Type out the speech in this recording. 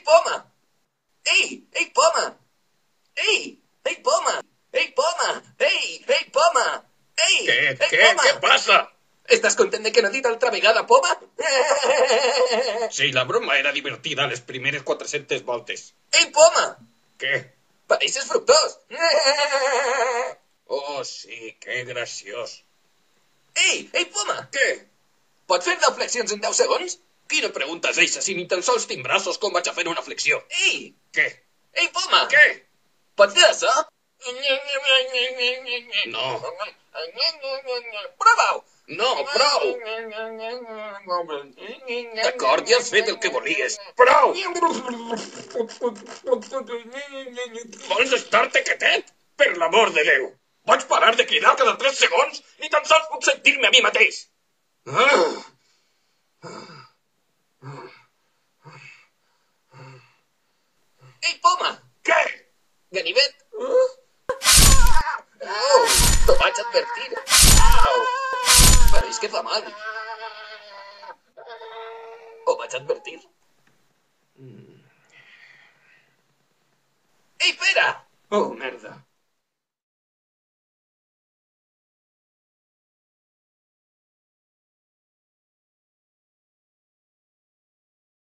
Poma! Ei! Ei, Poma! Ei! Ei, Poma! Ei, Poma! Ei! Ei, Poma! Ei! Poma! Què passa? Estàs content de que no he dit altra vegada, Poma? Sí, la broma era divertida les primeres 400 voltes. Ei, Poma! Què? Pareixes fructós! Oh, sí, que graciós. Ei! Ei, Poma! Què? Pots fer 10 flexions en 10 segons? Quina pregunta és eixa si ni tan sols tinc braços com vaig a fer una flexió? Ei! Què? Ei, Poma! Què? Pots fer això? No. Prova-ho! No, prou! D'acord, ja has fet el que volies. Prou! Vols estar-te quietet? Per l'amor de Déu! Vaig parar de cridar cada 3 segons? Ni tan sols puc sentir-me a mi mateix! Ei, Poma! Què? Ganivet! T'ho vaig advertir. Però és que fa mal. Ho vaig advertir. Ei, Pere! Oh, merda.